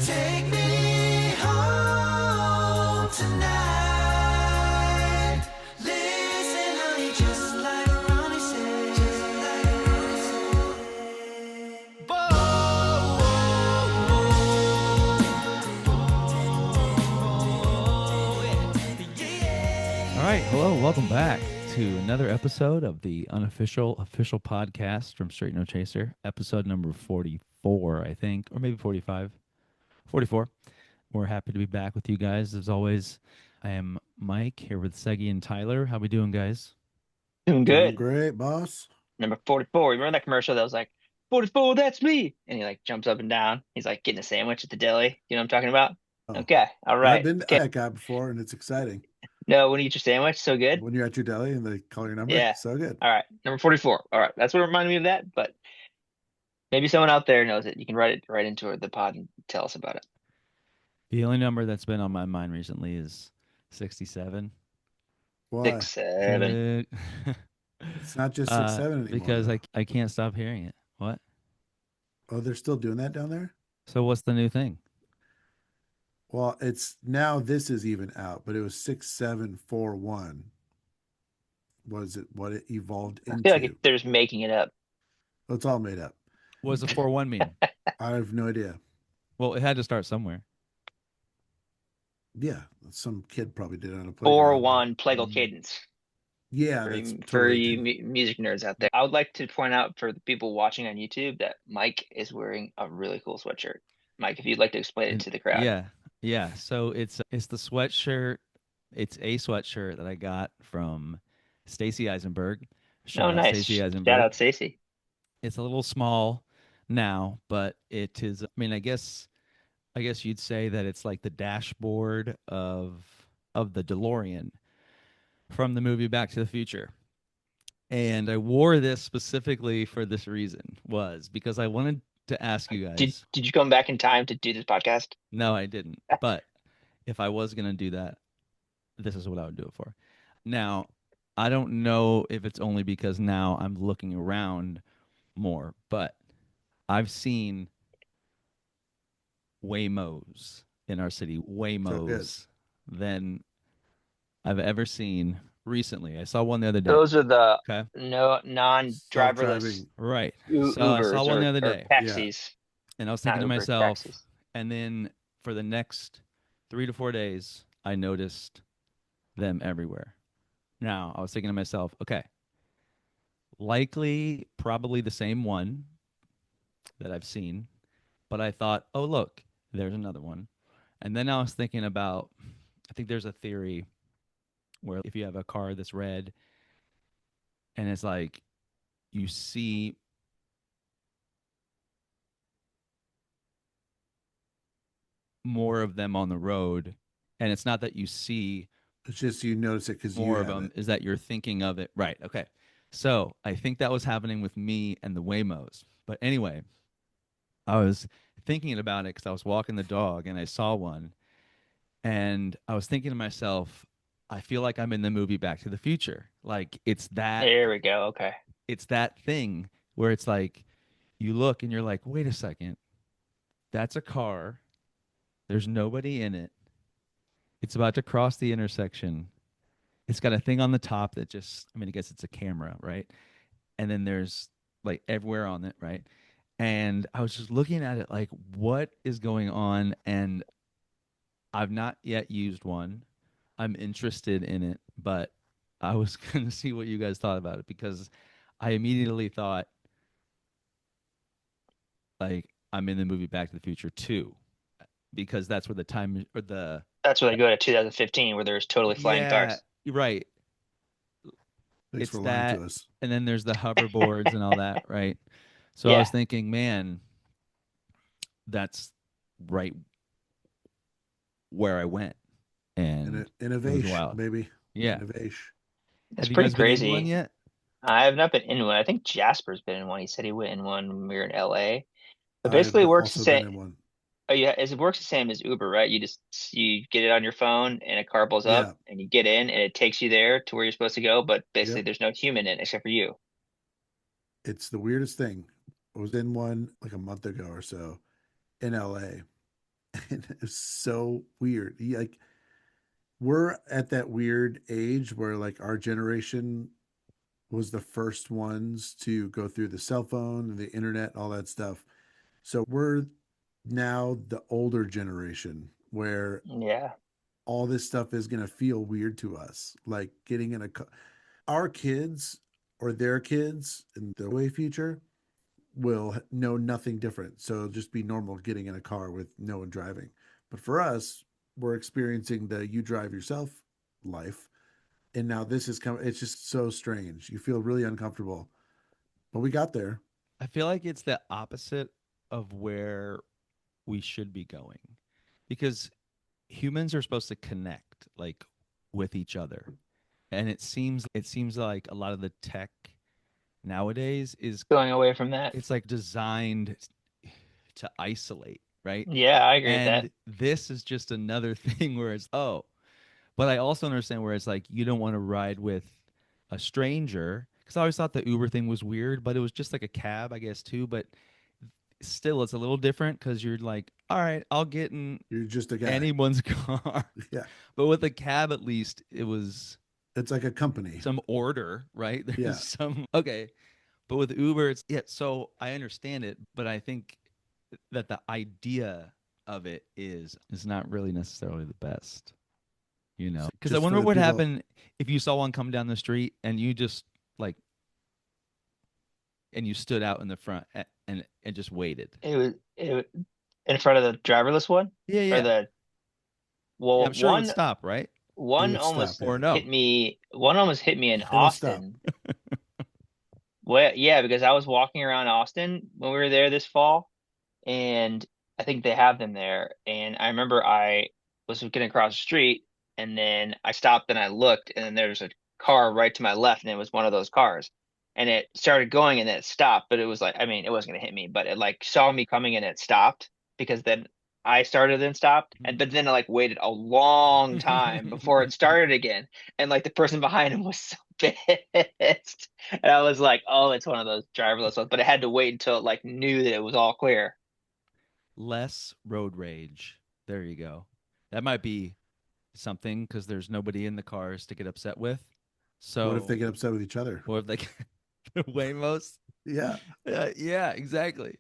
Take me home tonight. Listen, honey, just like Ronnie said. Just like Ronnie said. Whoa, yeah. All right, hello, welcome back to another episode of the unofficial official podcast from Straight No Chaser, episode number 44, I think, or maybe 45. 44. We're happy to be back with you guys. As always, I am Mike here with Segi and Tyler. How we doing, guys? Doing Doing good. great, boss. Number 44. You remember that commercial that was like, 44, that's me. And he like jumps up and down. He's like getting a sandwich at the deli. You know what I'm talking about? Oh, Okay. All I've right. been to Okay. that guy before, and it's exciting. No, when you eat your sandwich, so good. When you're at your deli and they call your number, Yeah. so good. All right. Number 44. All right. That's what reminded me of that. But maybe someone out there knows it. You can write it right into the pod and tell us about it. The only number that's been on my mind recently is 67. Why? 6, 7. It's not just 6-7 anymore. Because though. I can't stop hearing it. What? Oh, they're still doing that down there? So what's the new thing? Well, it's now this is even out, but it was 6741. Was it what it evolved I into? feel like they're just making it up. Oh, it's all made up. What does the 4-1 mean? I have no idea. Well, it had to start somewhere. Yeah, some kid probably did it on a 4-1 plagal cadence. Yeah, For that's you, totally music nerds out there. I would like to point out for the people watching on YouTube that Mike is wearing a really cool sweatshirt. Mike, if you'd like to explain it to the crowd. Yeah. So it's the sweatshirt. It's a sweatshirt that I got from Stacy Eisenberg. Oh, nice. Stacy Eisenberg. Shout out Stacy. It's a little small now, but it is. I mean, I guess you'd say that it's like the dashboard of the DeLorean from the movie Back to the Future. And I wore this specifically for this reason, was because I wanted to ask you guys. Did you come back in time to do this podcast? No, I didn't. But if I was going to do that, this is what I would do it for. Now, I don't know if it's only because now I'm looking around more, but I've seen Waymos in our city, Waymos, than I've ever seen recently. I saw one the other day. Those are the Okay. non-driverless Self-driving. Right. Ubers So I saw one or, the other or day. taxis. And I was Not thinking to Uber, myself, taxis. and then for the next 3 to 4 days, I noticed them everywhere. Now, I was thinking to myself, okay, likely probably the same one that I've seen, but I thought, oh, look, there's another one. And then I was thinking about, I think there's a theory where if you have a car that's red and it's like you see more of them on the road, and it's not that you see It's just you notice it because more of them, is that you're thinking of it. Right. Okay. So I think that was happening with me and the Waymos. But anyway, I was thinking about it because I was walking the dog and I saw one. And I was thinking to myself, I feel like I'm in the movie Back to the Future. Like it's that. There we go. Okay. It's that thing where it's like you look and you're like, wait a second. That's a car. There's nobody in it. It's about to cross the intersection. It's got a thing on the top that just, I mean, I guess it's a camera, right? And then there's like everywhere on it, right? And I was just looking at it like, what is going on? And I've not yet used one. I'm interested in it, but I was going to see what you guys thought about it because I immediately thought, like, I'm in the movie Back to the Future 2 because that's where the time or the. That's where they go to 2015 where there's totally flying cars. Right. Thanks It's for lying that, to us. and then there's the hoverboards and all that, right? So I was thinking, man, that's right where I went, and Innovation, wild. baby. Yeah. Innovation. It's Have you pretty guys been in crazy. one yet? I have not been in one. I think Jasper's been in one. He said he went in one when we were in LA. But I've basically it works the also been same. in one. Oh yeah, it works the same as Uber, right? You get it on your phone and a car pulls Yeah. up and you get in and it takes you there to where you're supposed to go, but basically Yep. there's no human in it except for you. It's the weirdest thing. I was in one like a month ago or so in LA, And it's so weird. Like we're at that weird age where like our generation was the first ones to go through the cell phone, the internet, all that stuff. So we're now the older generation where Yeah. all this stuff is going to feel weird to us. Like getting in our kids or their kids in the way future will know nothing different. So it'll just be normal getting in a car with no one driving. But for us, we're experiencing the you drive yourself life. And now this is coming. It's just so strange. You feel really uncomfortable. But we got there. I feel like it's the opposite of where we should be going, because humans are supposed to connect like with each other, and it seems like a lot of the tech nowadays is Going away from that. it's like designed to isolate, right? Yeah, I agree with that. And this is just another thing where it's, oh, but I also understand where it's like you don't want to ride with a stranger, because I always thought the Uber thing was weird, but it was just like a cab, I guess, too. But still, it's a little different because you're like, all right, I'll get in You're just a guy. anyone's car. Yeah. But with a cab, at least it was It's like a company. some order, right? Yeah. There's some, okay. But with Uber, it's, yeah. So I understand it, but I think that the idea of it is not really necessarily the best, you know? Because I Just for wonder the what people, happened if you saw one come down the street and you just like, and you stood out in the front and just waited. It was in front of the driverless one Yeah, or yeah. the Yeah, well I'm sure it would stop, right? it one would stop. almost Yeah. Or no. hit me in It'll stop. Austin. Well, yeah, because I was walking around Austin when we were there this fall, and I think they have them there. And I remember I was getting across the street, and then I stopped and I looked, and then there's a car right to my left, and it was one of those cars. And it started going, and then it stopped, but it was like, I mean, it wasn't gonna hit me, but it like saw me coming and it stopped because then I started and stopped, and but then it like waited a long time before it started again, and like the person behind him was so pissed, and I was like, oh, it's one of those driverless ones, but it had to wait until it like knew that it was all clear. Less road rage. There you go. That might be something because there's nobody in the cars to get upset with. What if So, they get upset with each other? or if they the Waymos. Yeah. Yeah, exactly.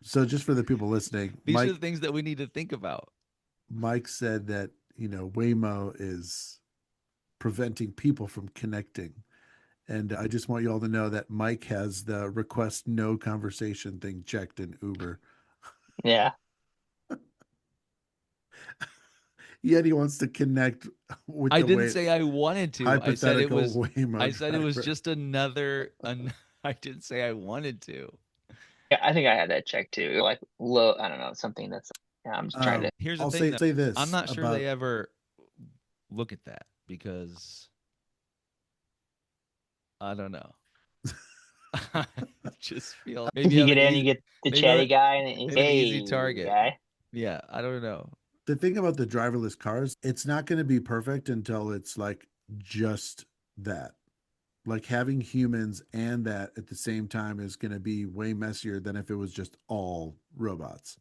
So just for the people listening, These are the things that we need to think about. Mike said that, Waymo is preventing people from connecting. And I just want you all to know that Mike has the request no conversation thing checked in Uber. Yeah. Yet he wants to connect with I the didn't way say I wanted to. hypothetical Waymo I said it was driver. just another. I didn't say I wanted to. Yeah, I think I had that checked too. Like low, I don't know, something that's yeah, I'm just trying to Here's the I'll thing, say though. say I'm this not sure about they ever look at that because I don't know. I just feel maybe you I'm get an in, you easy get the maybe I'm chatty guy and he's an easy hey target. guy. Yeah, I don't know. the thing about the driverless cars, it's not going to be perfect until it's like just that. Like having humans and that at the same time is going to be way messier than if it was just all robots.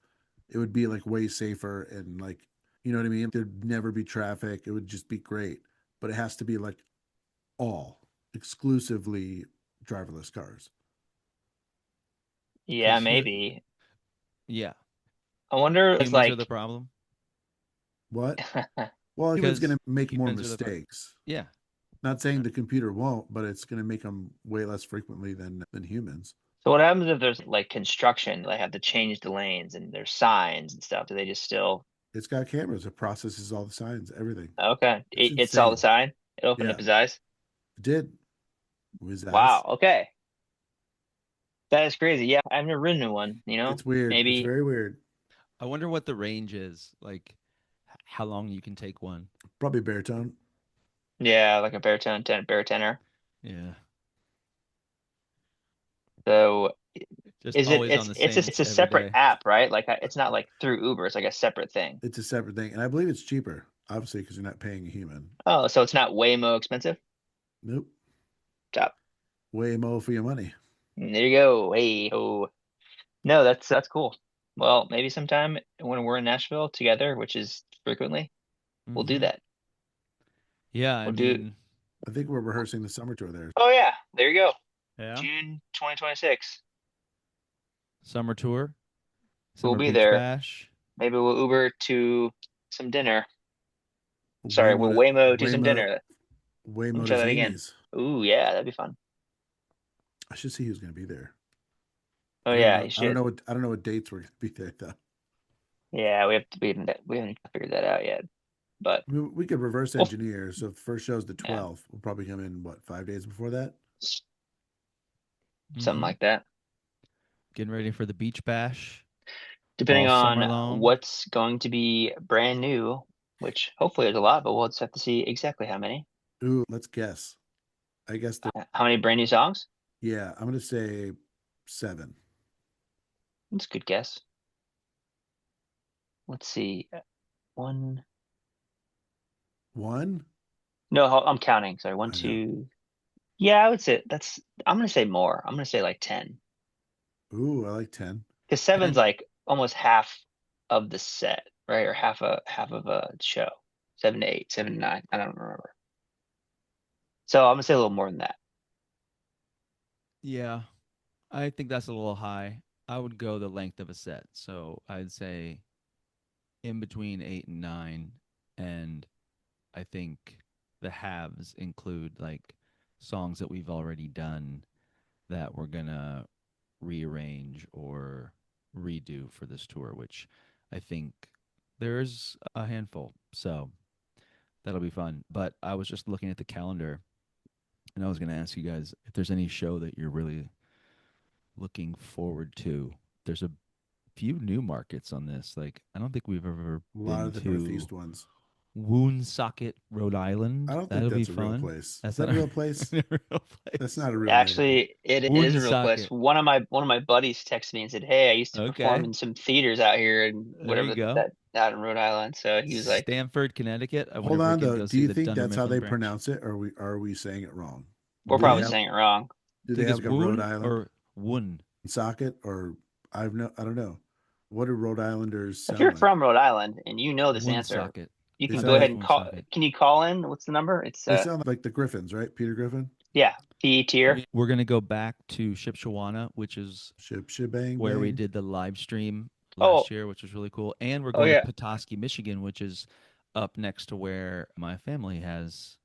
It would be like way safer and like, you know what I mean? There'd never be traffic. It would just be great. But it has to be like all exclusively driverless cars. Yeah, Because maybe. yeah, I wonder if it's humans are the like problem. What? Well, humans going Because to make more humans are the mistakes. yeah. Not saying the computer won't, but it's going to make them way less frequently than humans. so what happens if there's like construction, they have to change the lanes and there's signs and stuff? Do they just still It's got cameras. It processes all the signs, everything. okay. It's It saw the insane. sign, it opened up Yeah, his eyes. it did. With his Wow, eyes. okay. That is crazy. Yeah, I've never ridden in one, It's weird. It's Maybe very weird. I wonder what the range is, like how long you can take one. Probably baritone. yeah, like a baritone. Yeah, So just is it always on the it's same a every separate day. app, right? Like it's not like through Uber, it's like a separate thing. It's a separate thing, and I believe it's cheaper, obviously, because you're not paying a human. Oh, so it's not Waymo expensive? Nope. Top. Way more for your money. There you go. Hey, oh. No, that's cool. Well, maybe sometime when we're in Nashville together, which is frequently, we'll do Mhm. that. Yeah, I We'll do. mean, I think we're rehearsing the summer tour there. Oh yeah, there you go. yeah. June 2026. Summer tour, We'll summer be beach there. bash. Maybe we'll Uber to some dinner. Sorry, Waymo we'll to Waymo to some Waymo dinner. Let me Waymo to try that again. Zanies. Ooh, yeah, that'd be fun. I should see who's going to be there. Oh I don't yeah, know. you should. I don't know what dates we're going to be there though. Yeah, we haven't figured that out yet, but I mean, we could reverse well, engineer. So if the first show's the yeah, 12th. We'll probably come in what 5 days before that. something Hmm. like that. Getting ready for the beach bash Depending all on summer long. what's going to be brand new, which hopefully there's a lot, but we'll just have to see exactly how many. Ooh, let's guess. I guess there. How many brand new songs? Yeah, I'm going to say 7. That's a good guess. Let's see. One. One. No, I'm counting. Sorry. One, I know. two. Yeah, I would say that's. I'm gonna say more. I'm gonna say like 10. Ooh, I like 10. Because seven's 10. like almost half of the set, right? Or half of a show. 7 to 8, 7 to 9. I don't remember. So I'm gonna say a little more than that. Yeah, I think that's a little high. I would go the length of a set. So I'd say in between 8 and 9. And I think the halves include like songs that we've already done that we're going to rearrange or redo for this tour, which I think there's a handful. So that'll be fun. But I was just looking at the calendar and I was going to ask you guys if there's any show that you're really looking forward to. There's a few new markets on this. Like, I don't think we've ever A lot been of the to Northeast ones. Woonsocket, Rhode I Island. don't think That'll be that's a real fun. place. Is That's that not a a, real place? a real That's place. not a real name. Actually, it is a real place. Woonsocket. One of my buddies texted me and said, "Hey, I used to perform Okay. in some theaters out here and There you whatever go. that out in Rhode Island." So he was like, Stamford, Connecticut. I wonder Hold if we on can though. go Do see you the think Dunder that's how Mifflin they branch. pronounce it, or we saying it wrong? "We're Do they probably have saying it wrong." do they Think have it's like a Rhode Woon Island or Woon. socket or I don't know. What do Rhode Islanders If sound you're like? from Rhode Island and you know this answer, Woonsocket. you They can I go sound think ahead it's like and call. Woonsocket. Can you call in? What's the number? It's they sound like the Griffins, right? Peter Griffin. yeah, P tier. We're gonna go back to Shipshawana, which is Shebang where we bang. did the live stream Oh, last year, which was really cool. And we're oh going to yeah. Petoskey, Michigan, which is up next to where my family has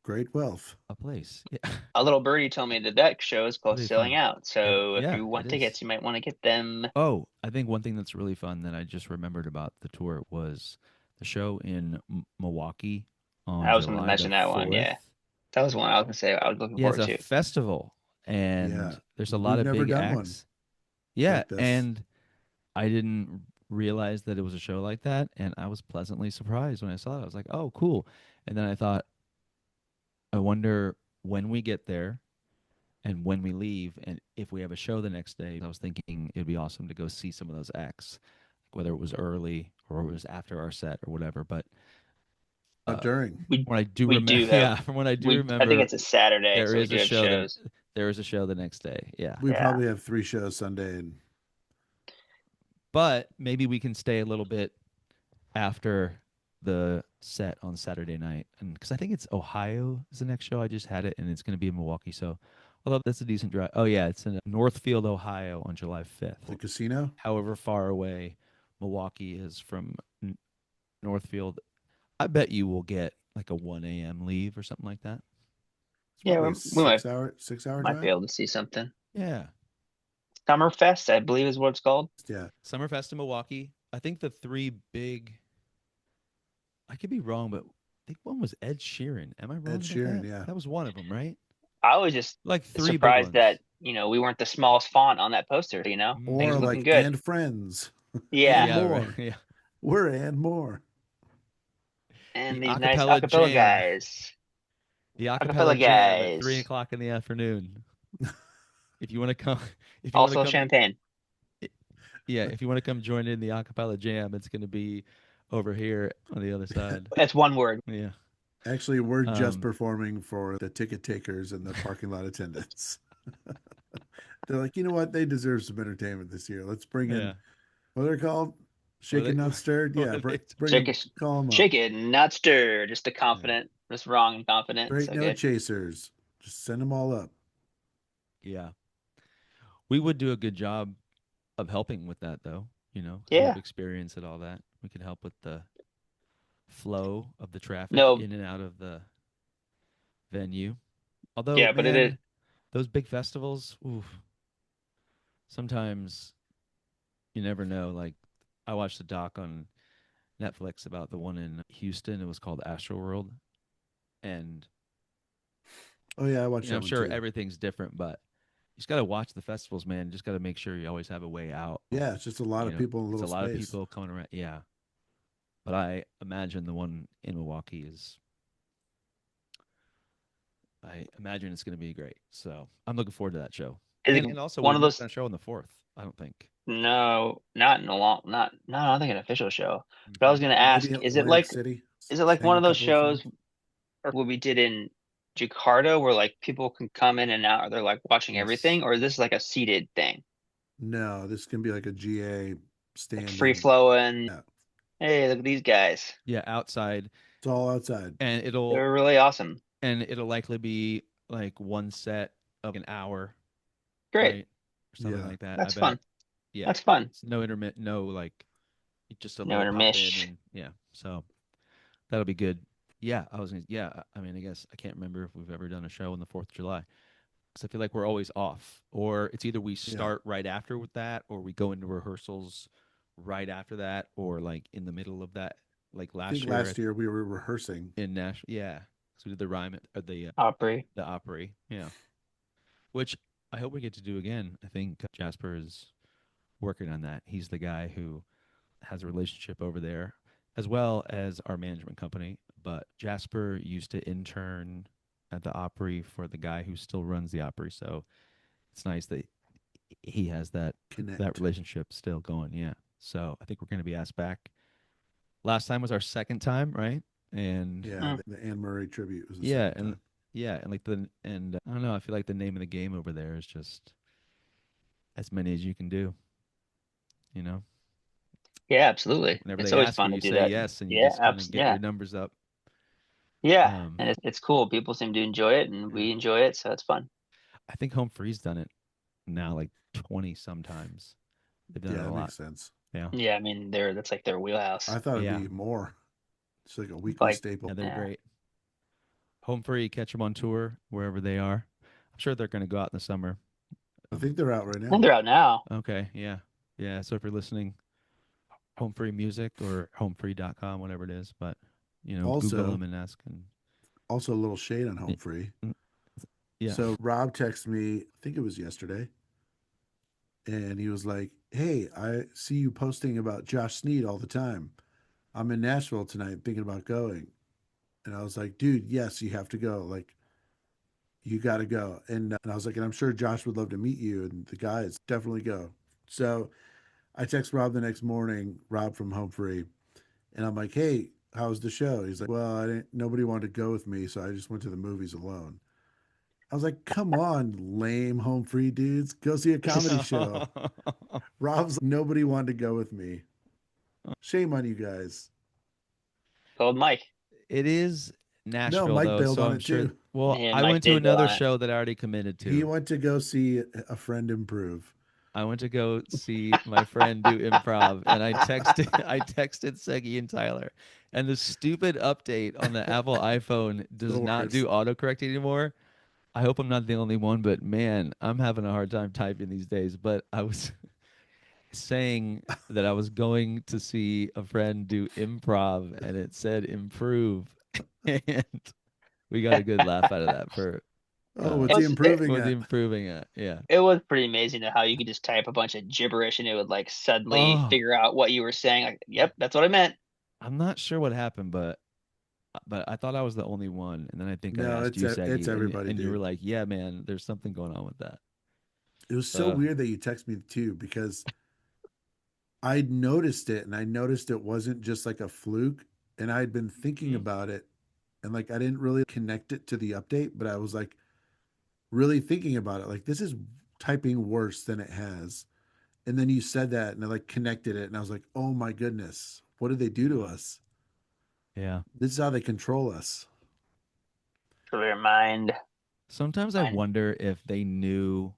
Great wealth. a place. Yeah, A little birdie told me that that show is it'll close to be selling fun. out. So if Yeah, you it want is. tickets, you might want to get them. Oh, I think one thing that's really fun that I just remembered about the tour was the show in Milwaukee on I was going to July the mention that one. Yeah, 4th. that was one I was going to say I was looking Yeah, it's forward a to. festival, Yeah. and there's a lot We've of never big done one acts. Yeah, like this. and I didn't realize that it was a show like that, and I was pleasantly surprised when I saw it. I was like, "Oh, cool!" And then I thought, I wonder when we get there and when we leave, and if we have a show the next day. I was thinking it'd be awesome to go see some of those acts, whether it was early or it was after our set or whatever. But Not uh, during. We when I do we remember, do have yeah, from what I do I think remember, it's a Saturday, there so we is do a have show shows. there is a show the next day. Yeah, We Yeah. probably have 3 shows Sunday and but maybe we can stay a little bit after the set on Saturday night, and because I think it's Ohio is the next show. I just had it, and it's going to be in Milwaukee. So, although that's a decent drive. Oh yeah, it's in Northfield, Ohio, on July 5th. the casino. However far away Milwaukee is from Northfield, I bet you will get like a 1 a.m. leave or something like that. It's Yeah, probably a we might 6 hour might be drive. able to see something. Yeah, Summerfest, I believe, is what it's called. Yeah. Summerfest in Milwaukee. I think the three big. I could be wrong, but I think one was Ed Sheeran. Am I Ed wrong about Sheeran, that? yeah. That was one of them, right? I was just Like three big surprised ones. that, we weren't the smallest font on that poster, Things Or are looking like good. and friends. Yeah. And Yeah, right. more. Yeah. We're and more. The And these nice acapella acapella jam. guys. The acapella Acapella jam at three guys. o'clock in the afternoon. If you want to come, if you want to Also come, champagne. yeah, if you want to come join in the acapella jam, it's going to be over here on the other side. That's one word. Yeah. Actually, we're just Um. performing for the ticket takers and the parking lot attendants. They're like, you know what? They deserve some entertainment this year. Let's bring in Yeah. What are they called? What are Shaken, they? not stirred. What Yeah, are they? bring Shake them. it, Call them up. shake it, not stir. Just a Yeah. confident, just wrong and confident. Straight So no good. chasers. Just send them all up. Yeah, we would do a good job of helping with that, though. Because we have Yeah. experience at all that. We can help with the flow of the traffic No. in and out of the venue. Although, Yeah, but it is. man, those big festivals, oof, sometimes you never know. Like, I watched a doc on Netflix about the one in Houston. It was called Astroworld, and Oh yeah, I watched that I'm one sure too. everything's different, but you just got to watch the festivals, man. You just got to make sure you always have a way out. Yeah, it's just a lot of people in a It's little a lot of space. people coming around. Yeah, but I imagine the one in Milwaukee is. I imagine it's going to be great. So I'm looking forward to that show. Is it And also, one we've of never those? done a show on the 4th. I don't think. No, not in a long, not, no, I don't think an official show. But I was Okay. gonna Maybe ask, Atlantic City. is it like Hang one a of those couple of shows phones. or what we did in Jakarta where like people can come in and out, or they're like watching Yes. everything, or is this like a seated thing, No, this can be like a GA like free standing. flowing? Yeah, Hey, look at these guys. Yeah, outside, it's all outside. and They're really awesome. it'll likely be like one set of an hour, Great. right, or something Yeah. like that. I That's bet. fun. Yeah, That's fun. it's no intermittent, no like just a No little pop in, intermish. and yeah, so that'll be good. Yeah, yeah, I mean, I guess I can't remember if we've ever done a show on the 4th of July because I feel like we're always off, or it's either we Yeah. start right after with that, or we go into rehearsals right after that, or like in the middle of that. Like I think last year last year we were rehearsing. in Nashville, yeah, so we did the rhyme at or Opry. the Opry, yeah, which I hope we get to do again. I think Jasper is working on that. He's the guy who has a relationship over there, as well as our management company. But Jasper used to intern at the Opry for the guy who still runs the Opry, so it's nice that he has that Connect. relationship still going. Yeah. So I think we're going to be asked back. Last time was our second time, right? And Yeah, Mm. the Anne Murray tribute was the yeah, second and time. yeah, and like I don't know. I feel like the name of the game over there is just as many as you can do. You know, Yeah, absolutely. whenever It's they always ask you, fun to you do say that. yes, and you Yeah, just kind of get yeah, your numbers up. yeah. Um, And it's cool. People seem to enjoy it, and Yeah. we enjoy it, so it's fun. I think Home Free's done it now like 20 sometimes. They've done Yeah, it a that lot. makes sense. Yeah. Yeah, I mean, that's like their wheelhouse. I thought it'd Yeah. be more. It's like a weekly Like, staple. Yeah, they're yeah, great. Home Free, catch them on tour wherever they are. I'm sure they're going to go out in the summer. I Um, think they're out right and now. they're out now. okay. Yeah. Yeah. So if you're listening, Home Free Music or homefree.com, whatever it is, but, Google Also, them and ask. And also a little shade on Home y- Free. mm, yeah. So Rob texted me, I think it was yesterday, and he was like, "Hey, I see you posting about Josh Sneed all the time. I'm in Nashville tonight, thinking about going." And I was like, "Dude, yes, you have to go. Like, you got to go." And I was like, "And I'm sure Josh would love to meet you." And the guys definitely go. So I text Rob the next morning, Rob from Home Free, and I'm like, "Hey, how was the show?" He's like, "Well, I didn't. Nobody wanted to go with me, so I just went to the movies alone." I was like, "Come on, lame Home Free dudes, go see a comedy show." Rob's like, nobody wanted to go with me. Shame on you guys. Called Mike. It is No, Nashville, Mike though. bailed So on I'm it sure. too. Well, Yeah, I Mike went to did go another on it. show that I already committed He to. went to go see a friend improve. I went to go see my friend do improv, and I texted I texted Segi and Tyler, and the stupid update on the Apple iPhone The does not worst. do autocorrect anymore. I hope I'm not the only one, but man, I'm having a hard time typing these days. But I was saying that I was going to see a friend do improv, and it said improve, and we got a good laugh out of that for Oh, It what's he was it, improving what's he at? improving at? Yeah. it was pretty amazing how you could just type a bunch of gibberish and it would like suddenly Oh, figure out what you were saying. Like, yep, that's what I meant. I'm not sure what happened, but I thought I was the only one, and then I think I No, asked you, it's Sagi, and everybody, you were dude. like, "Yeah, man, there's something going on with that." It was so Uh, weird that you text me too because I noticed it and I noticed it wasn't just like a fluke. And I had been thinking mm, about it and like I didn't really connect it to the update, but I was like really thinking about it. Like this is typing worse than it has. And then you said that and I like connected it and I was like, oh my goodness, what did they do to us? Yeah. This is how they control us. For their mind. Sometimes I Mind. wonder if they knew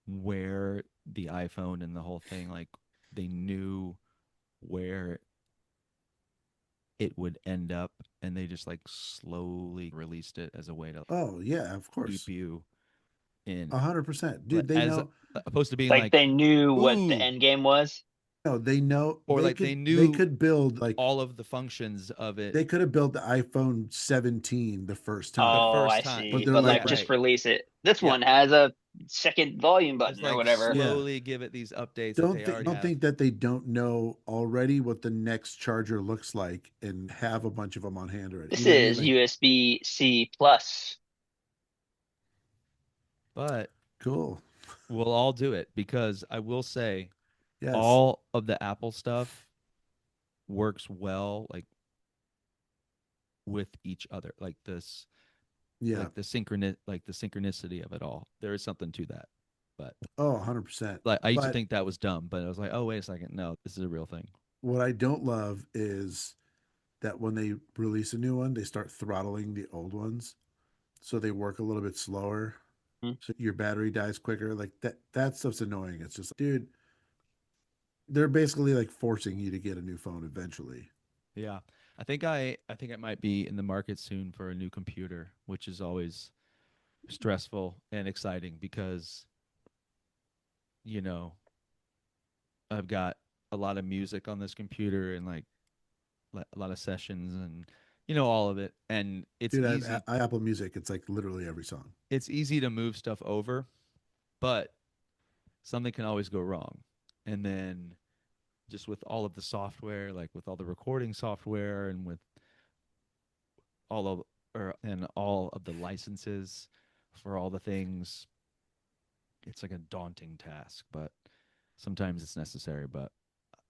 where the iPhone and the whole thing, like they knew where it would end up and they just like slowly released it as a way to Oh yeah, of keep course. you in 100%. like Dude, they as know opposed to being Like like, they knew what the ooh, end game was. no, they know or like they they knew could build like all of the functions of it they could have built the iPhone 17 the first the time. Oh, first I time. But see. they're But like, like Right, just right. release it. This Yeah. one has a second volume Just button or like whatever. yeah. slowly give it these updates that they already Don't have. think that they don't know already what the next charger looks like and have a bunch of them on hand already. You This know what I mean? is Like, USB-C plus. But cool. we'll all do it because I will say Yes. all of the Apple stuff works well like with each other. Yeah. Like the synchronicity of it all. There is something to that. But Oh, 100%. like I used to But think that was dumb, but I was like, oh wait a second, no, this is a real thing. what I don't love is that when they release a new one, they start throttling the old ones. So they work a little bit slower. Hmm. So your battery dies quicker. Like that stuff's annoying. It's just, dude, they're basically like forcing you to get a new phone eventually. Yeah. I think I might be in the market soon for a new computer, which is always stressful and exciting because, you know, I've got a lot of music on this computer and like a lot of sessions and all of it and Dude, I Apple Music, it's like literally every song. it's easy to move stuff over, but something can always go wrong. And then just with all of the software, like with all the recording software and with all of and all of the licenses for all the things, it's like a daunting task, but sometimes it's necessary. But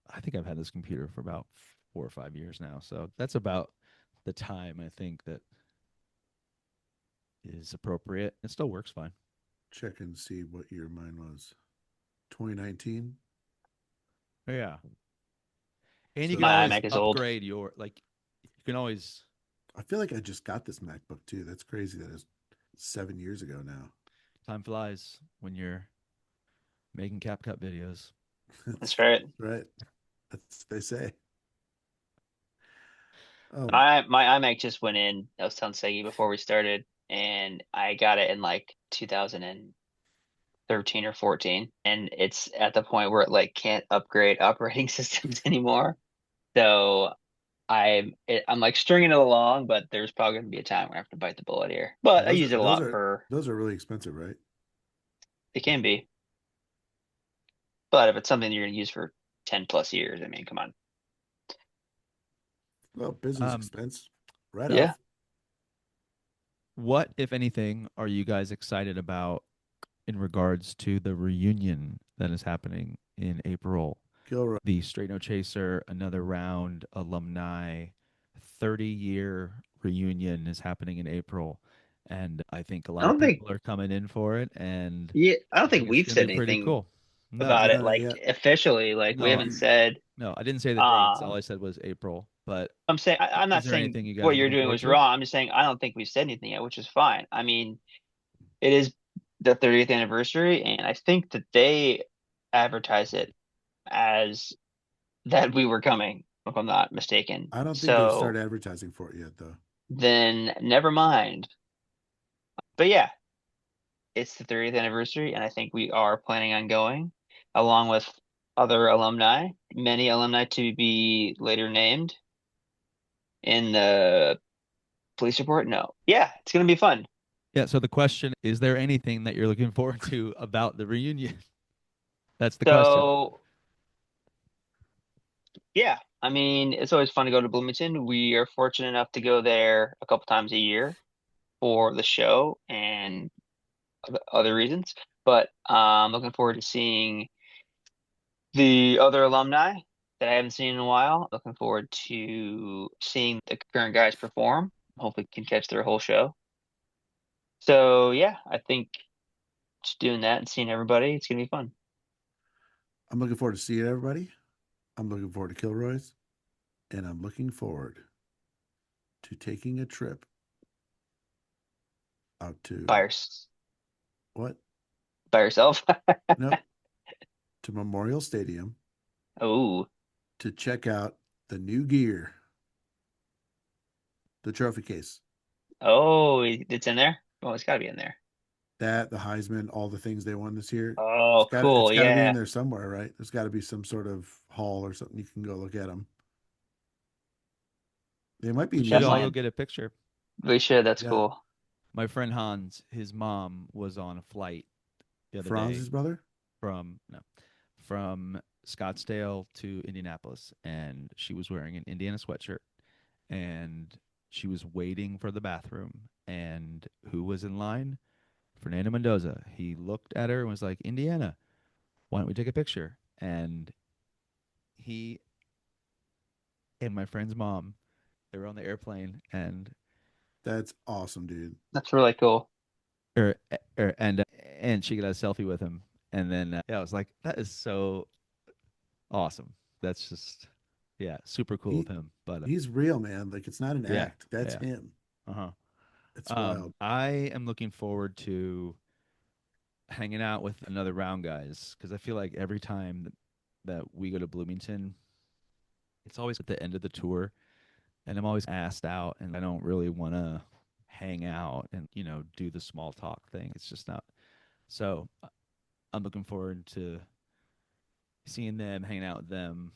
I think I've had this computer for about 4 or 5 years now, so that's about the time I think that is appropriate. It still works fine. Check and see what year mine was. 2019. Yeah, and you So can My always iMac is old. upgrade your like. You can always I feel like I just got this MacBook too. That's crazy. That is 7 years ago now. time flies when you're making CapCut videos. That's right. right. That's what they say. Oh, My iMac just went in. I was telling Segi before we started, and I got it in like 2013 or 14, and it's at the point where it like can't upgrade operating systems anymore. So I'm like stringing it along, but there's probably going to be a time where I have to bite the bullet here. But I those use are it a those lot are for those are really expensive, right? it can be. But if it's something you're going to use for 10 plus years, I mean, come on. Well, business Um, expense. Right Yeah. off. what, if anything, are you guys excited about in regards to the reunion that is happening in April? Gilroy. The Straight No Chaser Another Round alumni 30-year reunion is happening in April. And I think a I lot of don't think people are coming in for it. And yeah, I don't I think think it's we've going to said be pretty anything cool. No, about it Not like yet. officially. Like we no, haven't said no, I didn't say the dates. All um I said was April. But I'm saying I'm is not there saying anything you guys what are you're looking doing forward was to? wrong. I'm just saying I don't think we've said anything yet, which is fine. I mean, it is the 30th anniversary, and I think that they advertise it as that we were coming, if I'm not mistaken. I don't think they've So started advertising for it yet, though. then never mind. But yeah, it's the 30th anniversary, and I think we are planning on going along with other alumni, many alumni to be later named in the police report. No. Yeah, it's gonna be fun. Yeah. So the question is there anything that you're looking forward to about the reunion? That's the question. So yeah, I mean, it's always fun to go to Bloomington. We are fortunate enough to go there a couple times a year for the show and other reasons. But I'm looking forward to seeing the other alumni that I haven't seen in a while. Looking forward to seeing the current guys perform. Hopefully, can catch their whole show. So yeah, I think just doing that and seeing everybody, it's gonna be fun. I'm looking forward to seeing everybody. I'm looking forward to Kilroy's, and I'm looking forward to taking a trip out By, to your, what? by yourself? Nope, to Memorial Stadium Oh, to check out the new gear, the trophy case. oh, it's in there. Oh, it's got to be in there. That the Heisman, all the things they won this year. Oh, It's cool. got to be in Yeah, there somewhere, right? There's got to be some sort of hall or something you can go look at them. They might be We in should all definitely. go museum. get a picture. We should. That's Yeah, cool. My friend Hans, his mom was on a flight the other day Franz's brother. from no, from Scottsdale to Indianapolis, and she was wearing an Indiana sweatshirt, and she was waiting for the bathroom, and who was in line? Fernando Mendoza. He looked at her and was like, "Indiana, why don't we take a picture?" And he and my friend's mom, they were on the airplane, That's awesome, dude. That's really cool. er, and she got a selfie with him, and then yeah, I was like, that is so awesome. That's just yeah, super cool of He him. But he's real, man. Like it's not an yeah, act. That's yeah, him. uh huh. It's wild. I am looking forward to hanging out with another round guys because I feel like every time that we go to Bloomington, it's always at the end of the tour, and I'm always asked out, and I don't really want to hang out and do the small talk thing. It's just not. So I'm looking forward to seeing them, hanging out with them,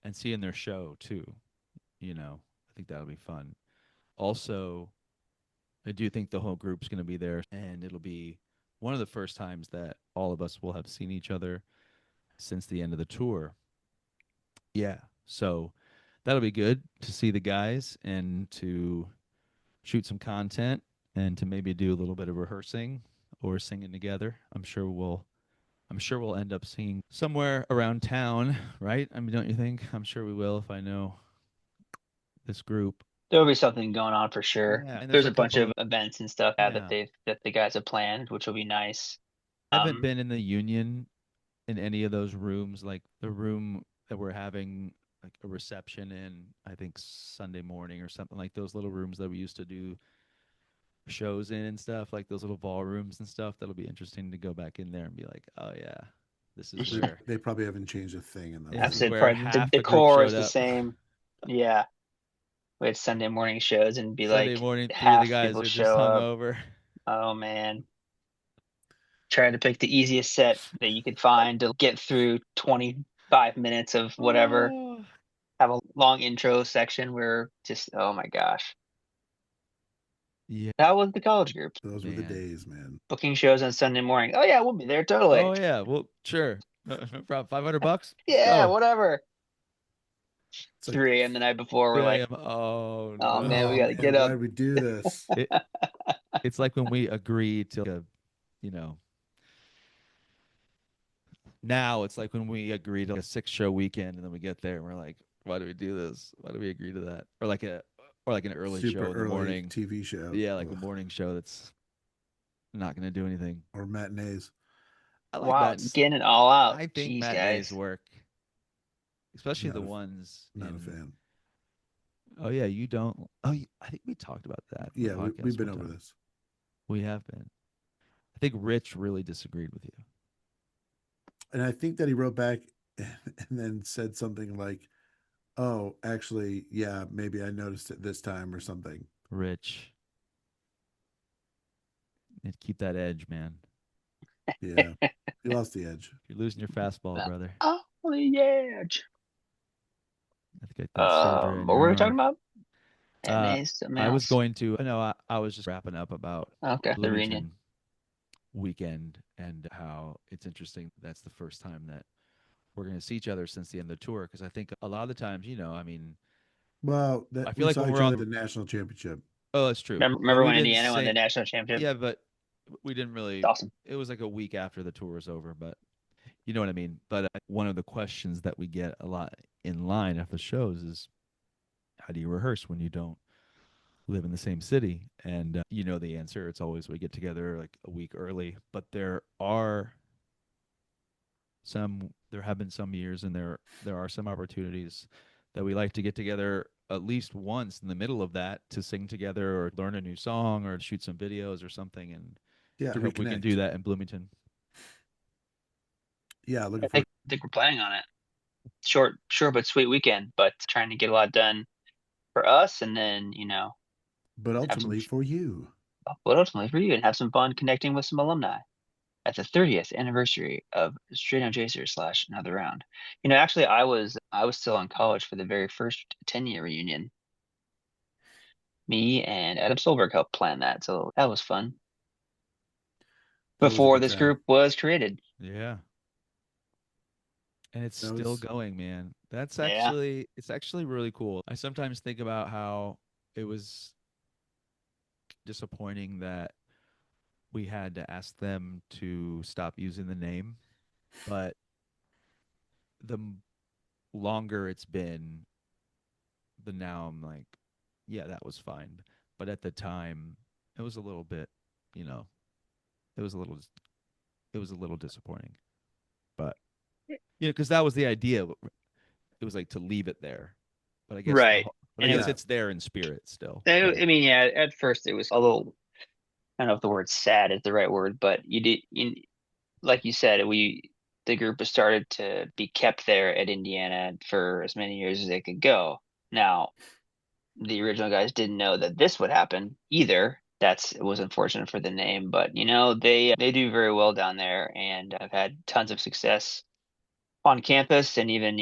and seeing their show too. I think that'll be fun. Also, I do think the whole group's going to be there, and it'll be one of the first times that all of us will have seen each other since the end of the tour. Yeah, so that'll be good to see the guys and to shoot some content and to maybe do a little bit of rehearsing or singing together. I'm sure we'll end up singing somewhere around town, right? I mean, don't you think? I'm sure we will if I know this group. There'll be something going on for sure. Yeah, and there's There's a a bunch couple of of events and stuff yeah. that the guys have planned, which will be nice. I haven't been in the Union in any of those rooms, like the room that we're having like a reception in, I think Sunday morning or something, like those little rooms that we used to do shows in and stuff, like those little ballrooms and stuff. That'll be interesting to go back in there and be like, oh yeah, this is They, where they probably haven't changed a thing in this I've is those. said where probably the half the group decor is showed the up. same. Yeah, we had Sunday morning shows and be Sunday like morning, three of the half the guys people are just show hung up. over. Oh man, trying to pick the easiest set that you could find to get through 25 minutes of whatever. Oh, Have a long intro section where just oh my gosh, yeah, that was the college group Those were the man. days, man. booking shows on Sunday morning. Oh yeah, we'll be there totally. Oh yeah, well, sure. No problem. $500. Let's Yeah, go. It's whatever. like, 3 a.m. the night before, we're 3 like, a.m. Oh oh man, we oh no. got to man, get why up. did we do this? It it's like when we agreed to you know, now it's like when we agree to a 6 show weekend and then we get there and we're like, why do we do this? Why do we agree to that? Or like an early Super show in the early morning. TV show. Yeah, like a Ugh. morning show that's not going to do anything. Or matinees. I like Wow, that. getting it all out. I think Jeez, matinees guys. work, especially Not the a ones not a in. fan. Oh yeah, you don't. Oh, I think we talked about that on the Yeah, we've podcast been one over time. this. We have been. I think Rich really disagreed with you. And I think that he wrote back and then said something like, "Oh, actually, yeah, maybe I noticed it this time or something." Rich, keep that edge, man. Yeah, he lost the edge. You're losing your fastball, brother. Oh, the edge. I think that soldier in What your were we talking arm. about? Uh, Mayonnaise, something I was else. going to. No, I was just wrapping up about Okay, the reunion. Bloomington weekend and how it's interesting. That's the first time that we're going to see each other since the end of the tour. Because I think a lot of the times, I mean, Well, I that feel we like saw when each we're other on. at the national championship. Oh, that's true. And Remember we when didn't Indiana won the say. national championship? Yeah, but we didn't It's really. awesome. It was like a week after the tour was over, but you know what I mean. But one of the questions that we get a lot in line after the shows is, how do you rehearse when you don't live in the same city? And you know the answer. It's always we get together like a week early. But there are some there have been some years, and there are some opportunities that we like to get together at least once in the middle of that to sing together or learn a new song or shoot some videos or something. And Yeah, I hope we can do reconnect. that in Bloomington. Yeah, I looking for. think we're planning on it. Short but sweet weekend, but trying to get a lot done for us, and then But have some, ultimately for you. but ultimately for you, and have some fun connecting with some alumni at the 30th anniversary of Straight On Chasers / Another Round. Actually, I was still in college for the very first 10-year reunion. Me and Adam Solberg helped plan that, so that was fun. That was a Before good this time. group was created. Yeah. And it's That still was going, man. Yeah. It's actually really cool. I sometimes think about how it was disappointing that we had to ask them to stop using the name, but the longer it's been, the now I'm like, yeah, that was fine. But at the time, it was a little bit, you know, it was a little it was a little disappointing. But because that was the idea. It was like to leave it there. But I guess Right. but I And guess yeah. it's there in spirit still, I right? mean, yeah, at first it was a little, I don't know if the word sad is the right word, but like you said, the group has started to be kept there at Indiana for as many years as they could go. Now, the original guys didn't know that this would happen either. It was unfortunate for the name, but they do very well down there, and I've had tons of success on campus, and even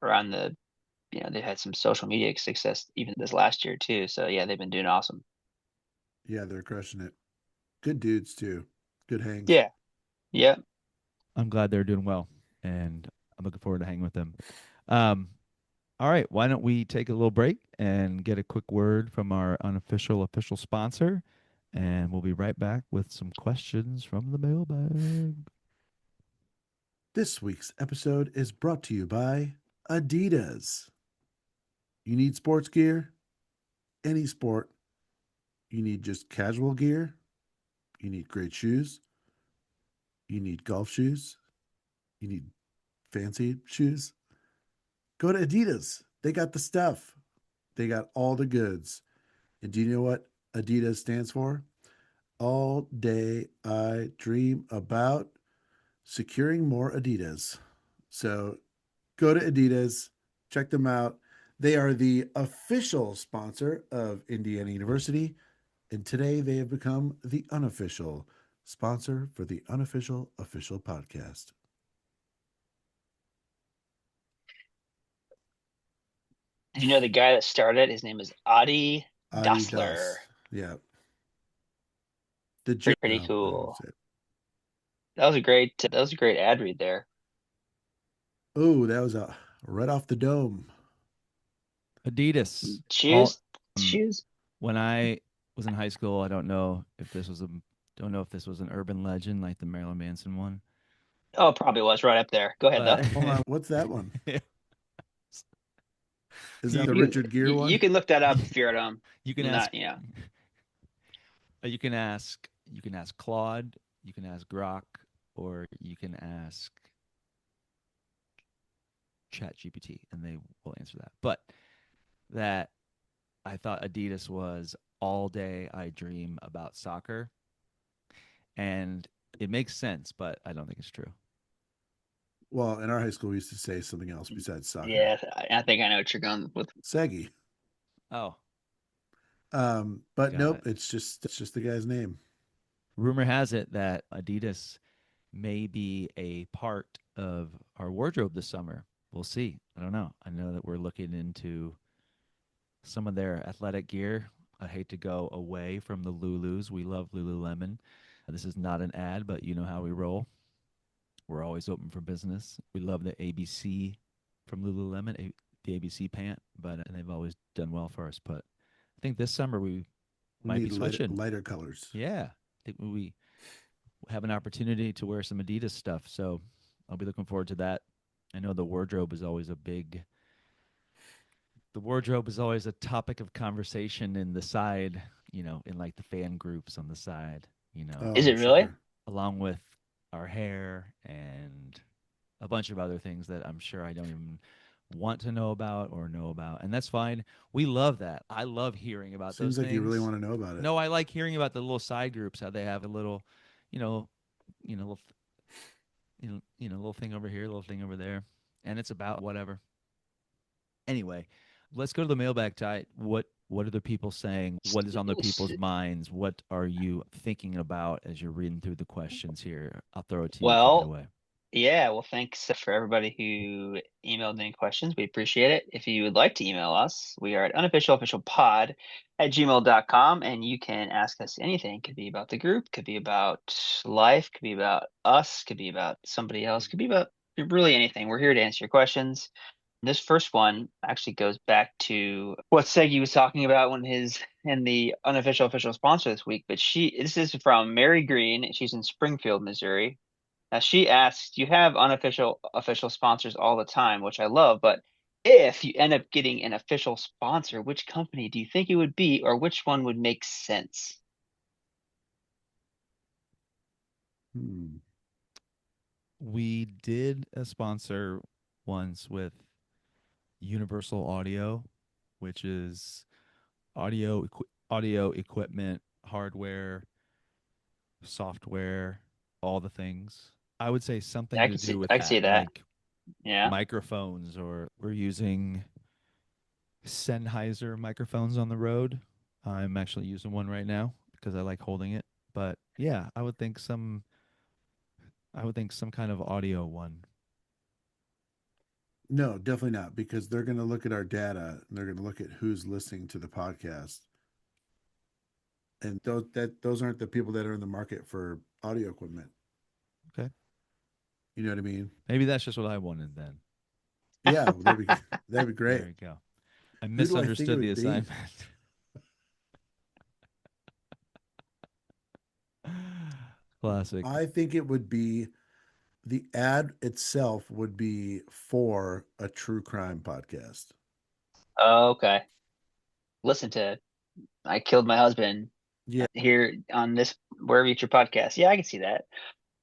around they've had some social media success even this last year too. So yeah, they've been doing awesome. Yeah, they're crushing it. Good dudes too. Good hangs. Yeah. Yeah. I'm glad they're doing well, and I'm looking forward to hanging with them. Um, all right, why don't we take a little break and get a quick word from our unofficial official sponsor, and we'll be right back with some questions from the mailbag. This week's episode is brought to you by Adidas. You need sports gear? Any sport. You need just casual gear? You need great shoes? You need golf shoes? You need fancy shoes? Go to Adidas. They got the stuff. They got all the goods. And do you know what Adidas stands for? All day I dream about securing more Adidas. So go to Adidas, check them out. They are the official sponsor of Indiana University, and today they have become the unofficial sponsor for the unofficial official podcast. Did you know the guy that started? His name is Adi Dassler. Adidas. Yeah. The Pretty no, I didn't cool. say it. That was a great ad read there. Oh, that was a right off the dome. Adidas. All Shoes, shoes. when I was in high school, I don't know if this was an urban legend like the Marilyn Manson one, Oh, it probably was right up there. Go ahead though. but Hold on, what's that one? Is that you the You Richard Gere you one? can look that up if you're at home. you can ask Not yeah. you can ask Claude, you can ask Grok, or you can ask ChatGPT, and they will answer that. But that I thought Adidas was all day I dream about soccer, and it makes sense, but I don't think it's true. Well, in our high school, we used to say something else besides soccer. Yeah, I think I know what you're going with. Seggy. Oh, But got nope, it. it's just the guy's name. Rumor has it that Adidas may be a part of our wardrobe this summer. We'll see. I don't know. I know that we're looking into some of their athletic gear. I hate to go away from the Lulus. We love Lululemon. This is not an ad, but you know how we roll. We're always open for business. We love the ABC from Lululemon, the ABC pant, but and they've always done well for us. But I think this summer we We might be need lighter, switching. lighter colors. Yeah, I think we have an opportunity to wear some Adidas stuff. So I'll be looking forward to that. I know the wardrobe is always a topic of conversation in the side, in like the fan groups on the side, Is Oh, it really? sure. along with our hair and a bunch of other things that I'm sure I don't even want to know about or know about. And that's fine. We love that. I love hearing about those Seems like you really things. want to know about it. No, I like hearing about the little side groups, how they have a little, you know, little, little thing over here, little thing over there, and it's about whatever. Anyway, let's go to the mailbag, Ty. What are the people saying? What is on the people's minds? What are you thinking about as you're reading through the questions here? I'll throw it to you. Take it Well, away. yeah, well, thanks for everybody who emailed any questions. We appreciate it. If you would like to email us, we are at unofficialofficialpod@gmail.com, and you can ask us anything. Could be about the group, could be about life, could be about us, could be about somebody else, could be about really anything. We're here to answer your questions. This first one actually goes back to what Segi was talking about when his and the unofficial official sponsor this week. But this is from Mary Green. She's in Springfield, Missouri. Now she asks, you have unofficial official sponsors all the time, which I love, but if you end up getting an official sponsor, which company do you think it would be, or which one would make sense? Hmm. We did a sponsor once with Universal Audio, which is audio equipment, hardware, software, all the things. I would say something to do with I can see that, that. like Yeah. microphones, or we're using Sennheiser microphones on the road. I'm actually using one right now because I like holding it. But yeah, I would think some kind of audio one. No, definitely not, because they're going to look at our data and they're going to look at who's listening to the podcast, and those aren't the people that are in the market for audio equipment. Okay. You know what I mean? Maybe that's just what I wanted then. Yeah, that'd be great. There you go. I Who do I think it misunderstood the would be? assignment. Classic. I think it would be the ad itself would be for a true crime podcast. Okay. Listen to I Killed My Husband Yeah. here on this wherever you get your podcast. Yeah, I can see that.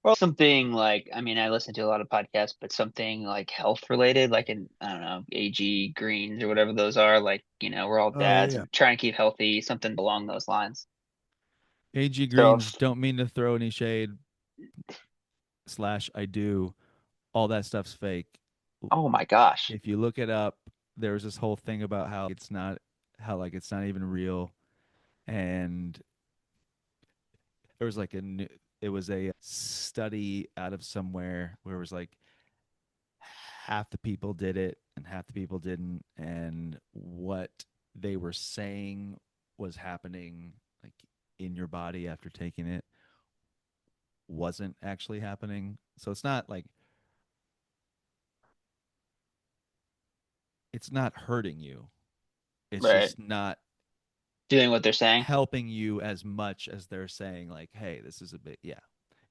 Or something like, I mean, I listen to a lot of podcasts, but something like health related, like I don't know, AG Greens or whatever those are. Like, we're all Oh yeah, dads yeah. and trying to keep healthy, something along those lines. AG So, Greens, don't mean to throw any shade, slash I do. All that stuff's fake. oh my gosh. If you look it up, there was this whole thing about how it's not even real. And there was like it was a study out of somewhere where it was like half the people did it and half the people didn't, and what they were saying was happening like in your body after taking it wasn't actually happening. So it's not hurting you. It's Right. just not Doing what they're saying. helping you as much as they're saying like, hey, this is a bit, yeah.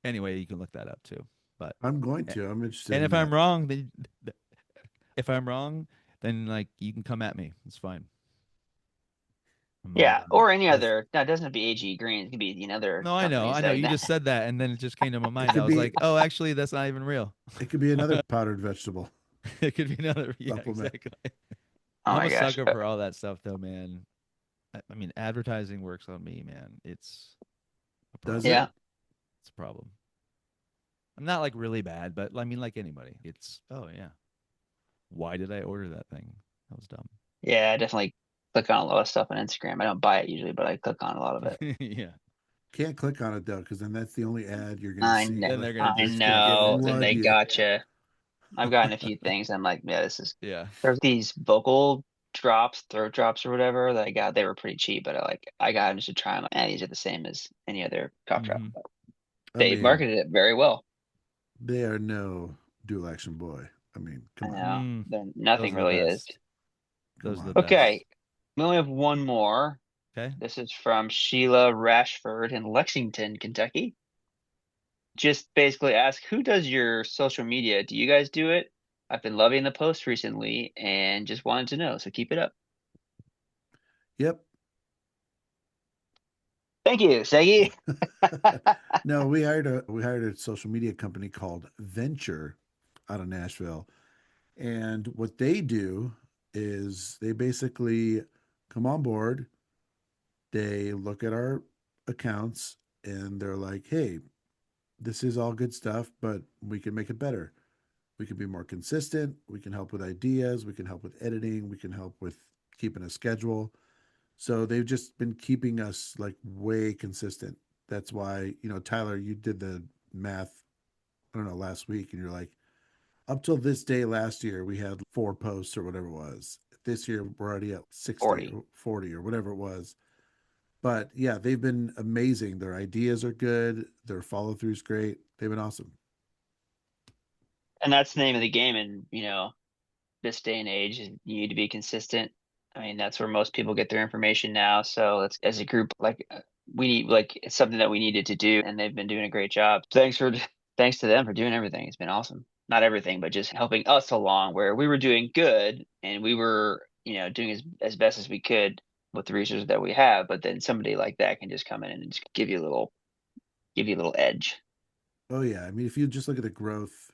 Anyway, you can look that up too. But I'm going to. I'm interested and in if I'm that. wrong, then like you can come at me. It's fine. I'm all Yeah. in. Or any That's other, no, it doesn't have to be AG Greens. It could be, other No, I know. companies I know. that, You just said that and then it just came to my it mind. I could was be like, "Oh, actually that's not even real." it could be another powdered vegetable It could be another, yeah, supplement. exactly. oh I'm my a gosh. sucker for all that stuff though, man. I mean, advertising works on me, man. It's a Does problem. it? Yeah. It's a problem. I'm not like really bad, but I mean like anybody. It's, oh yeah. Why did I order that thing? That was dumb. Yeah, I definitely click on a lot of stuff on Instagram. I don't buy it usually, but I click on a lot of it. Yeah. Can't click on it though, because then that's the only ad you're going to I see. know. Then Like they're gonna I just it's going to give know. it to Then flood they me. you. gotcha. I've gotten a few things. I'm like, yeah, this is. Yeah. There's these vocal drops, throat drops, or whatever that I got. They were pretty cheap, but I got them just to try them. And these are the same as any other cough drop. Mm-hmm. I They mean, marketed it very well. they are no dual action boy. I mean, I come on, know. Mm, Then those nothing are the really is. best. come Those are the on. best. Okay, we only have one more. Okay. This is from Sheila Rashford in Lexington, Kentucky. Just basically ask, who does your social media? Do you guys do it? I've been loving the post recently and just wanted to know, so keep it up. Yep. Thank you, Segi. No, we hired a social media company called Venture. out of Nashville. And what they do is they basically come on board, they look at our accounts, and they're like, hey, this is all good stuff, but we can make it better. We can be more consistent. We can help with ideas. We can help with editing. We can help with keeping a schedule. So they've just been keeping us like way consistent. That's why, Tyler, you did the math, I don't know, last week, and you're like, up till this day last year, we had 4 posts or whatever it was. This year, we're already at 60 40. or 40 or whatever it was. But yeah, they've been amazing. Their ideas are good. Their follow through's great. They've been awesome. And that's the name of the game. And, this day and age, you need to be consistent. I mean, that's where most people get their information now. So let's, as a group, like we need, like it's something that we needed to do, and they've been doing a great job. Thanks to them for doing everything. It's been awesome. Not everything, but just helping us along where we were doing good and we were, doing as best as we could with the resources that we have. But then somebody like that can just come in and just give you a little edge. Oh yeah, I mean, if you just look at the growth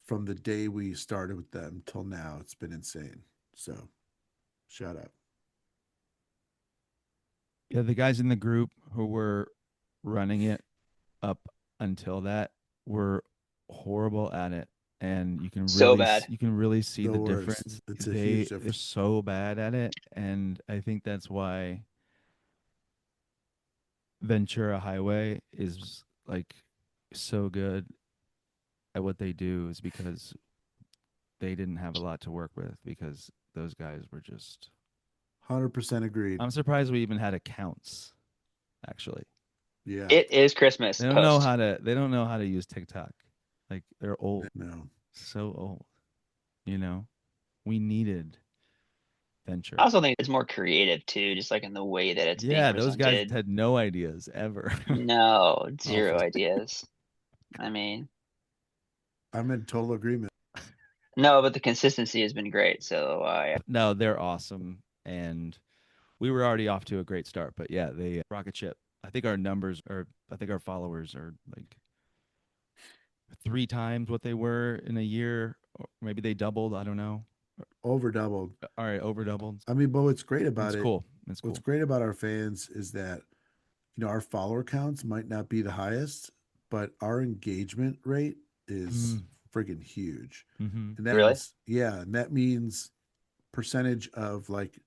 from the day we started with them till now, it's been insane. So, shout out. Yeah, the guys in the group who were running it up until that were horrible at it, and So bad. you can really see The the worst. difference. It's a huge They're difference. so bad at it, and I think that's why Ventura Highway is like so good at what they do, is because they didn't have a lot to work with, because those guys were just 100% agreed. I'm surprised we even had accounts, actually. Yeah. It is Christmas post. They don't know how to use TikTok. Like, they're old, No. so old, you know. We needed I Venture. also think it's more creative too, just like in the way that it's being Yeah, those guys presented. had no ideas ever. No, zero Awful. ideas. I mean, I'm in total agreement. no, but the consistency has been great. So, yeah. No, they're awesome, and we were already off to a great start. But yeah, they rocket ship. I think our followers are like 3 times what they were in a year, or maybe they doubled. I don't know. Over doubled. All right, over doubled. I mean, but what's great It's about it, cool. It's what's cool. great about our fans is that, our follower counts might not be the highest, but our engagement rate is Mm, friggin' huge. mm-hmm. And that Really? means, yeah, and that means percentage of like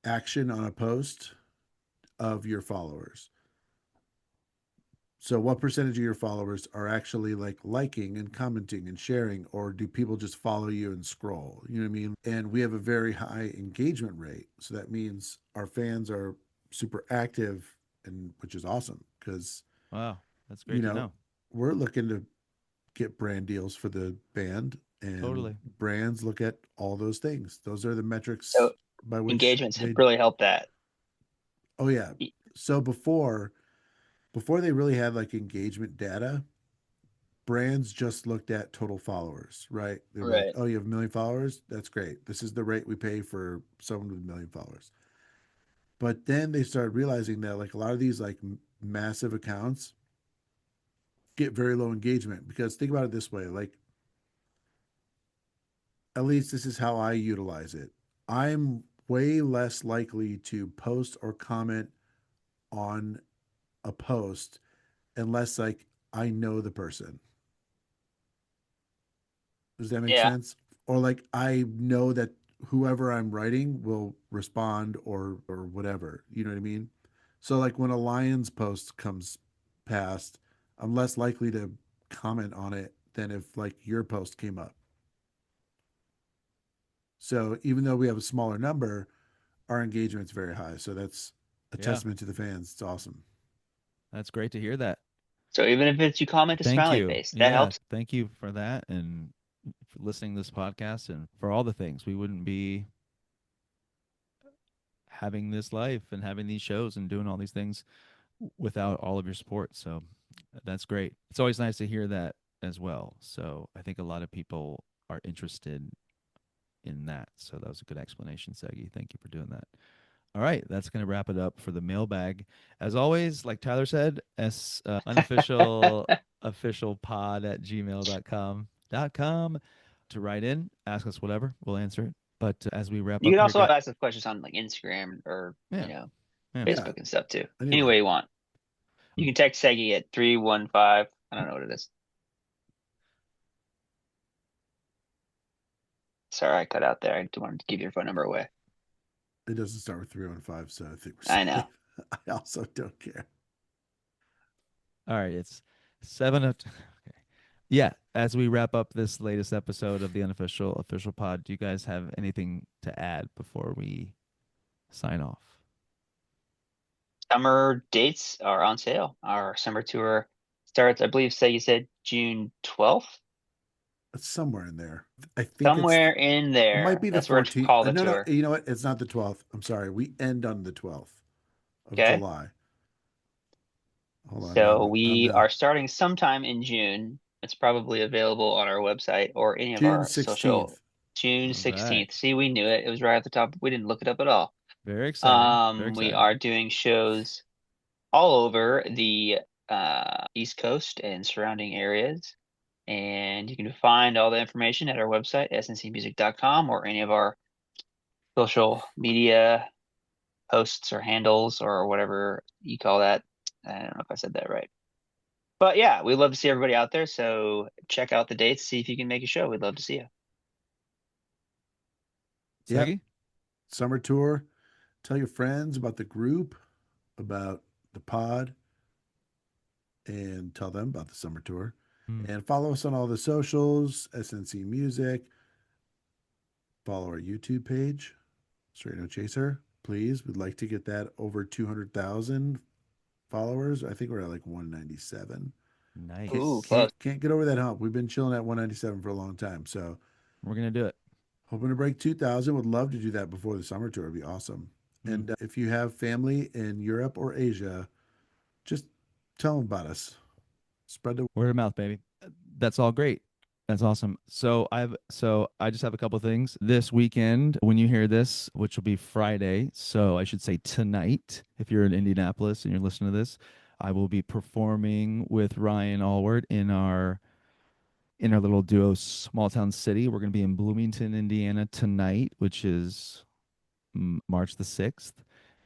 action on a post of your followers. So what percentage of your followers are actually like liking and commenting and sharing, or do people just follow you and scroll? You know what I mean? And we have a very high engagement rate. So that means our fans are super active, and which is awesome because, Wow, that's you great to know, know. we're looking to get brand deals for the band, and Totally. brands look at all those things. Those are the metrics So by which engagements have they, really helped that. oh yeah. Y- So before they really had like engagement data, brands just looked at total followers, right? They're like, Right. oh, you have 1 million followers? That's great. This is the rate we pay for someone with 1 million followers. But then they started realizing that like a lot of these like massive accounts get very low engagement, because think about it this way, like, at least this is how I utilize it. I'm way less likely to post or comment on a post unless like I know the person. Does that make Yeah. sense? Or like I know that whoever I'm writing will respond, or whatever. You know what I mean? So like when a Lions post comes past, I'm less likely to comment on it than if like your post came up. So even though we have a smaller number, our engagement's very high. So that's a Yeah, testament to the fans. It's awesome. that's great to hear that. So even if it's you comment a Thank smiley you. face, that Yeah, helps. thank you for that, and for listening to this podcast, and for all the things. We wouldn't be having this life and having these shows and doing all these things without all of your support. So that's great. It's always nice to hear that as well. So I think a lot of people are interested in that. So that was a good explanation, Segi. Thank you for doing that. All right, that's going to wrap it up for the mailbag. As always, like Tyler said, unofficial official pod at gmail.com. unintentionally.com to write in, ask us whatever. We'll answer it. But as we wrap You up can here, also ask us questions on like Instagram or yeah, yeah. Yeah. Facebook and stuff too. Anyway. Any way you want. You can text Segi at 315. I don't know what it is. Sorry, I cut out there. I wanted to give your phone number away. It doesn't start with 315, so I think we're I safe. know. I also don't care. All right, it's 7. Okay. Yeah, as we wrap up this latest episode of the unofficial official pod, do you guys have anything to add before we sign off? Summer dates are on sale. Our summer tour starts, I believe, you said June 12th? It's somewhere in there. I think Somewhere in it there. might be the That's where it's 14th. called the No, tour. you know what? It's not the 12th. I'm sorry. We end on the 12th of Okay. July. Hold on. So we are starting sometime in June. It's probably available on our website or any of June our 16th. social. June All 16th. right. See, we knew it. It was right at the top. We didn't look it up at all. Very exciting. Very We exciting. are doing shows all over the East Coast and surrounding areas. And you can find all the information at our website, sncmusic.com, or any of our social media posts or handles or whatever you call that. I don't know if I said that right. But yeah, we'd love to see everybody out there. So check out the dates, see if you can make a show. We'd love to see you. Yep. Segi? Summer tour. Tell your friends about the group, about the pod, and tell them about the summer tour. And follow us on all the socials, SNC Music. Follow our YouTube page, Straight No Chaser. Please, we'd like to get that over 200,000 followers. I think we're at like 197. Nice. Ooh, close. Can't get over that hump. We've been chilling at 197 for a long time. So We're going to do it. hoping to break 2,000. Would love to do that before the summer tour. It'd be awesome. And if you have family in Europe or Asia, just tell them about us. Spread the Word of mouth, baby. That's all great. That's awesome. So I just have a couple things this weekend. When you hear this, which will be Friday, so I should say tonight, if you're in Indianapolis and you're listening to this, I will be performing with Ryan Allward in our little duo Small Town City. We're going to be in Bloomington, Indiana tonight, which is March the 6th.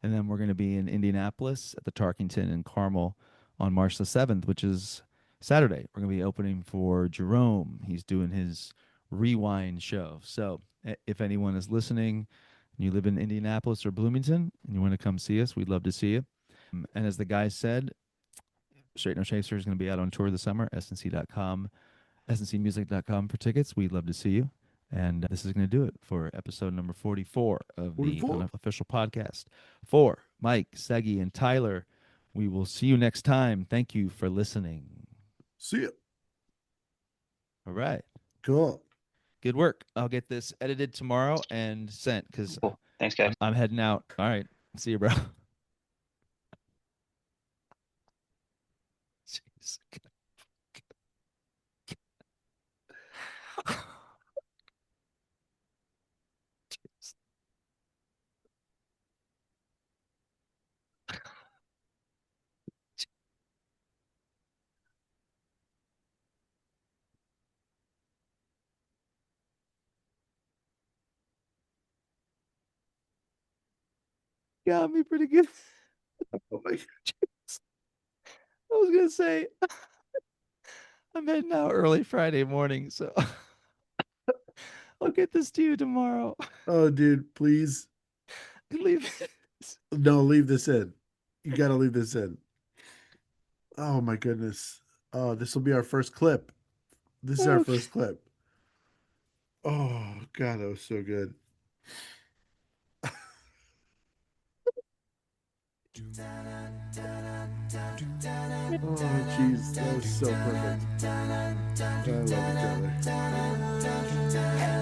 And then we're going to be in Indianapolis at the Tarkington in Carmel on March the 7th, which is Saturday. We're going to be opening for Jerome. He's doing his Rewind show. So if anyone is listening and you live in Indianapolis or Bloomington and you want to come see us, we'd love to see you. And as the guy said, Straight No Chaser is going to be out on tour this summer, snc.com, sncmusic.com for tickets. We'd love to see you. And this is going to do it for episode number 44 of 44. the unofficial podcast. For Mike, Segi, and Tyler, we will see you next time. Thank you for listening. See you. All right. Cool. Good work. I'll get this edited tomorrow and sent because Cool. Thanks, guys. I'm heading out. All right. See you, bro. Jeez. Got me pretty good. Oh my I was gonna say I'm heading out early Friday morning, so I'll get this to you tomorrow. Oh, dude, please. Leave it. No, leave this in. You got to leave this in. Oh, my goodness. Oh, this will be our first clip. This is our Okay. first clip. Oh, God, that was so good. Oh, jeez, that was so perfect. I love each other.